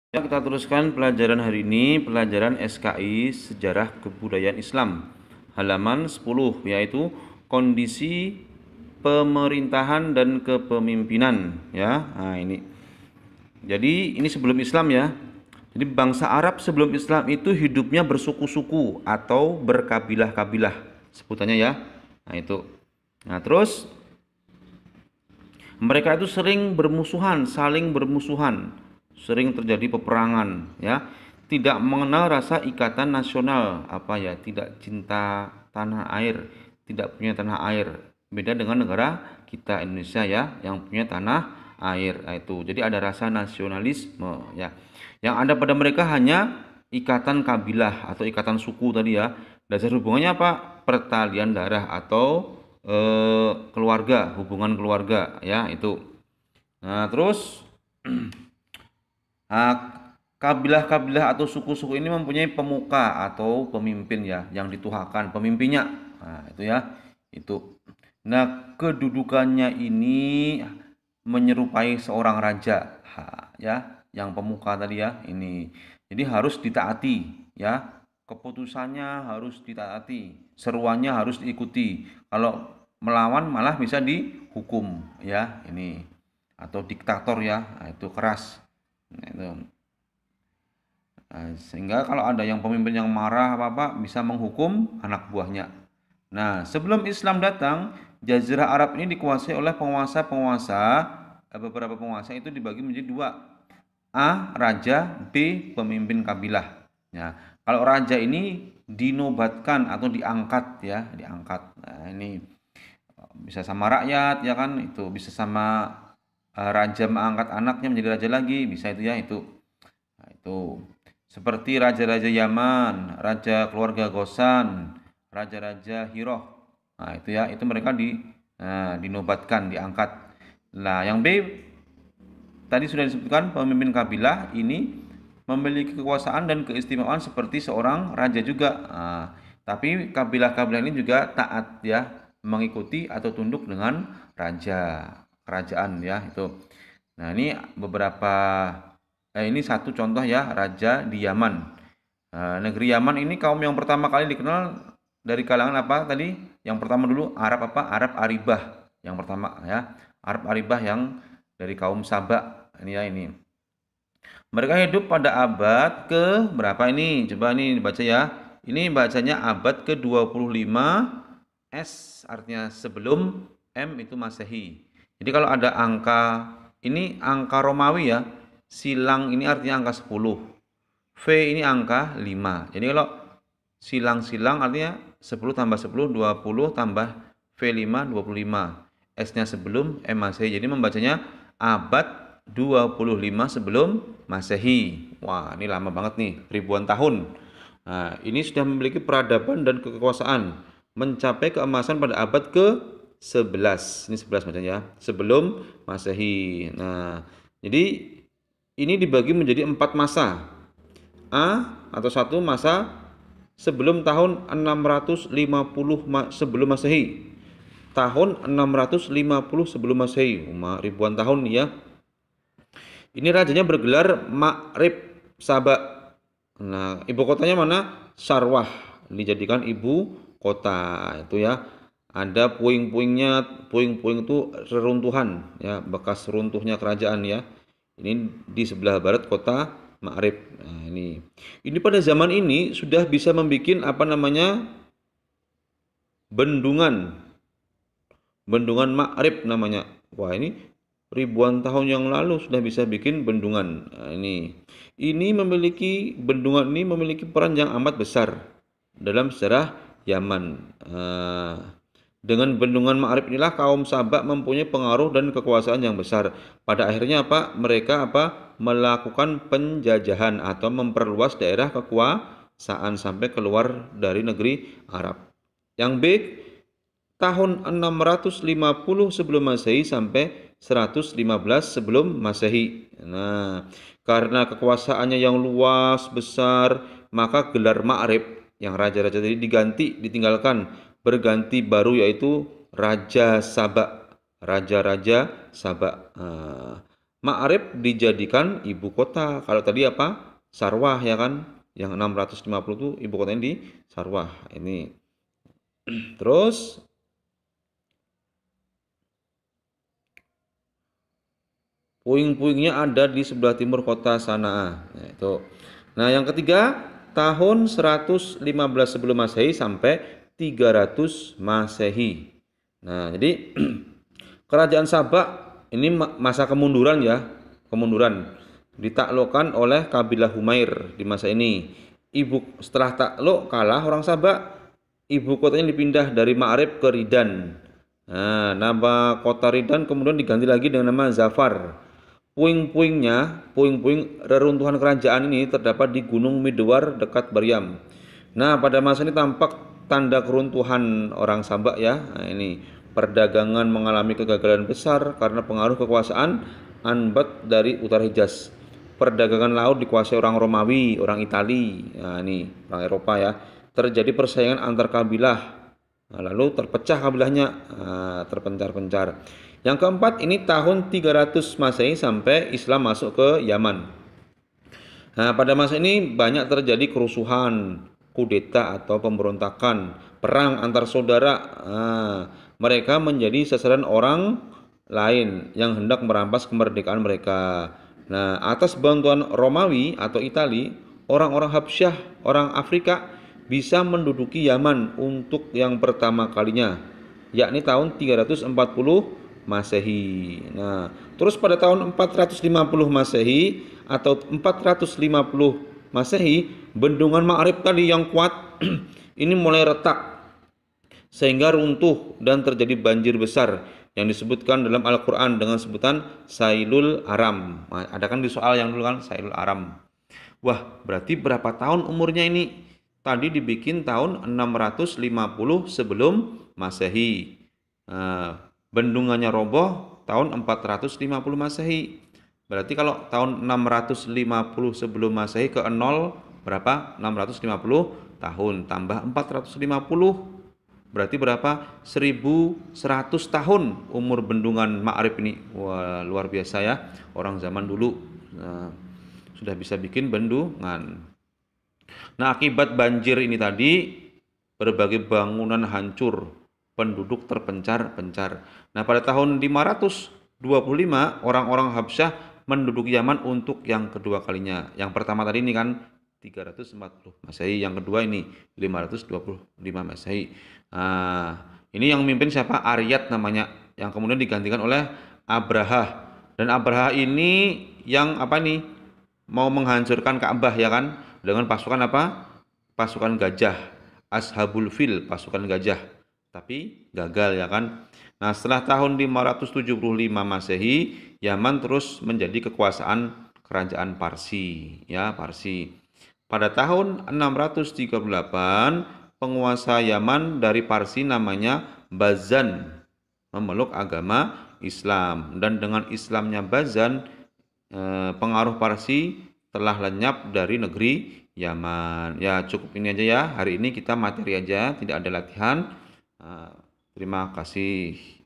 Ya, kita teruskan pelajaran hari ini, pelajaran SKI Sejarah Kebudayaan Islam, halaman 10, yaitu kondisi pemerintahan dan kepemimpinan. Ya, nah ini. Jadi ini sebelum Islam ya. Jadi bangsa Arab sebelum Islam itu hidupnya bersuku-suku atau berkabilah-kabilah sebutannya ya. Nah itu. Nah terus mereka itu sering bermusuhan, saling bermusuhan, sering terjadi peperangan, ya. Tidak mengenal rasa ikatan nasional, apa ya, tidak cinta tanah air, tidak punya tanah air. Beda dengan negara kita Indonesia ya, yang punya tanah air. Nah, itu. Jadi ada rasa nasionalisme, ya. Yang ada pada mereka hanya ikatan kabilah atau ikatan suku tadi ya. Dasar hubungannya apa? Pertalian darah atau keluarga, hubungan keluarga ya itu. Nah, terus kabilah-kabilah atau suku-suku ini mempunyai pemuka atau pemimpin ya yang dituakan pemimpinnya. Nah, itu ya. Itu. Nah, kedudukannya ini menyerupai seorang raja, ya, yang pemuka tadi ya. Ini. Jadi harus ditaati ya. Keputusannya harus ditaati, seruannya harus diikuti. Kalau melawan malah bisa dihukum ya ini, atau diktator ya. Nah, itu keras. Nah, itu. Nah, sehingga kalau ada yang pemimpin yang marah apa-apa bisa menghukum anak buahnya. Nah, sebelum Islam datang, Jazirah Arab ini dikuasai oleh penguasa-penguasa. Beberapa penguasa itu dibagi menjadi dua. A. Raja, B. Pemimpin kabilah. Ya, kalau raja ini dinobatkan atau diangkat ya, diangkat. Nah, ini bisa sama rakyat ya kan, itu bisa sama raja mengangkat anaknya menjadi raja lagi, bisa itu ya itu. Nah, itu seperti raja-raja Yaman, raja keluarga Gosan, raja-raja Hiroh. Nah, itu ya, itu mereka dinobatkan, diangkat. Nah, yang B tadi sudah disebutkan, pemimpin kabilah ini memiliki kekuasaan dan keistimewaan seperti seorang raja juga. Nah, tapi kabilah-kabilah ini juga taat ya, mengikuti atau tunduk dengan raja, kerajaan ya itu. Nah, ini beberapa ini satu contoh ya, raja di Yaman. Negeri Yaman ini kaum yang pertama kali dikenal dari kalangan apa tadi? Yang pertama dulu Arab apa? Arab Aribah yang pertama ya. Arab Aribah yang dari kaum Sabak ini ya ini. Mereka hidup pada abad ke berapa ini? Coba ini dibaca ya. Ini bacanya abad ke-25 S artinya sebelum, M itu Masehi. Jadi kalau ada angka ini angka Romawi ya. Silang ini artinya angka 10. V ini angka 5. Jadi kalau silang-silang artinya 10 tambah 10 20 tambah V5 25. S-nya sebelum, M Masehi. Jadi membacanya abad 25 sebelum Masehi. Wah, ini lama banget nih, ribuan tahun. Nah, ini sudah memiliki peradaban dan kekuasaan, mencapai keemasan pada abad ke-11. Ini 11 bacanya, sebelum Masehi. Nah, jadi ini dibagi menjadi 4 masa. A atau satu masa sebelum tahun 650 sebelum Masehi. Tahun 650 sebelum Masehi, ribuan tahun ya. Ini rajanya bergelar Ma'rib Sabak. Nah, ibu kotanya mana? Sarwah. Dijadikan ibu kota itu ya. Ada puing-puingnya, puing-puing itu reruntuhan ya, bekas runtuhnya kerajaan ya. Ini di sebelah barat kota Ma'rib. Nah, ini pada zaman ini sudah bisa membuat apa namanya? Bendungan. Bendungan Ma'rib namanya. Wah, ini ribuan tahun yang lalu sudah bisa bikin bendungan. Nah, ini memiliki bendungan ini memiliki peran yang amat besar dalam sejarah Yaman. Dengan bendungan Ma'rib inilah kaum Sabak mempunyai pengaruh dan kekuasaan yang besar. Pada akhirnya apa? Mereka melakukan penjajahan atau memperluas daerah kekuasaan sampai keluar dari negeri Arab. Yang B, tahun 650 sebelum Masehi sampai 115 sebelum Masehi. Nah, karena kekuasaannya yang luas besar, maka gelar Ma'rib yang raja-raja tadi ditinggalkan, berganti baru yaitu Raja Sabak, raja-raja Sabak. Ma'rib dijadikan ibu kota. Kalau tadi apa? Sarwah ya kan? Yang 650 itu ibu kota ini di Sarwah. Ini. Terus puing-puingnya ada di sebelah timur kota Sanaa. Nah, itu. Nah, yang ketiga, tahun 115 sebelum Masehi sampai 300 Masehi. Nah, jadi kerajaan Sabak ini masa kemunduran ya, kemunduran. Ditaklukkan oleh kabilah Humair di masa ini. Setelah takluk kalah orang Sabak, ibu kotanya dipindah dari Ma'rib ke Ridan. Nah, nama kota Ridan kemudian diganti lagi dengan nama Zafar. Puing-puing reruntuhan kerajaan ini terdapat di Gunung Midwar dekat Baryam. Nah, pada masa ini tampak tanda keruntuhan orang Sabak ya. Nah, ini perdagangan mengalami kegagalan besar karena pengaruh kekuasaan Anbat dari utara Hijaz. Perdagangan laut dikuasai orang Romawi, orang Itali. Nah, ini orang Eropa ya. Terjadi persaingan antar kabilah. Nah, lalu terpecah kabilahnya, terpencar-pencar. Yang keempat ini tahun 300 Masehi sampai Islam masuk ke Yaman. Nah, pada masa ini banyak terjadi kerusuhan, kudeta atau pemberontakan, perang antar saudara. Mereka menjadi sasaran orang lain yang hendak merampas kemerdekaan mereka. Nah, atas bantuan Romawi atau Itali, orang-orang Habsyah, orang Afrika bisa menduduki Yaman untuk yang pertama kalinya, yakni tahun 340 Masehi. Nah, terus pada tahun 450 Masehi atau 450 Masehi, bendungan Ma'rib tadi yang kuat ini mulai retak sehingga runtuh dan terjadi banjir besar yang disebutkan dalam Al-Qur'an dengan sebutan Sailul Aram. Nah, ada kan di soal yang dulu kan Sailul Aram. Wah, berarti berapa tahun umurnya ini? Tadi dibikin tahun 650 sebelum Masehi. Nah, bendungannya roboh tahun 450 Masehi. Berarti kalau tahun 650 sebelum Masehi ke 0 berapa? 650 tahun tambah 450. Berarti berapa? 1100 tahun umur bendungan Ma'rib ini. Wah, luar biasa ya. Orang zaman dulu sudah bisa bikin bendungan. Nah, akibat banjir ini tadi berbagai bangunan hancur, penduduk terpencar-pencar. Nah, pada tahun 525 orang-orang Habsyah menduduki Yaman untuk yang kedua kalinya. Yang pertama tadi ini kan 340 Masehi, yang kedua ini 525 Masehi. Nah, ini yang memimpin siapa? Aryat namanya, yang kemudian digantikan oleh Abraha. Dan Abraha ini yang apa nih? Mau menghancurkan Ka'bah ya kan? Dengan pasukan apa? Pasukan gajah. Ashabul Fil, pasukan gajah. Tapi gagal ya kan? Nah, setelah tahun 575 Masehi, Yaman terus menjadi kekuasaan kerajaan Parsi, ya, Parsi. Pada tahun 638, penguasa Yaman dari Parsi namanya Bazan memeluk agama Islam, dan dengan Islamnya Bazan, pengaruh Parsi telah lenyap dari negeri Yaman. Ya, cukup ini aja ya. Hari ini kita materi aja, tidak ada latihan. Terima kasih.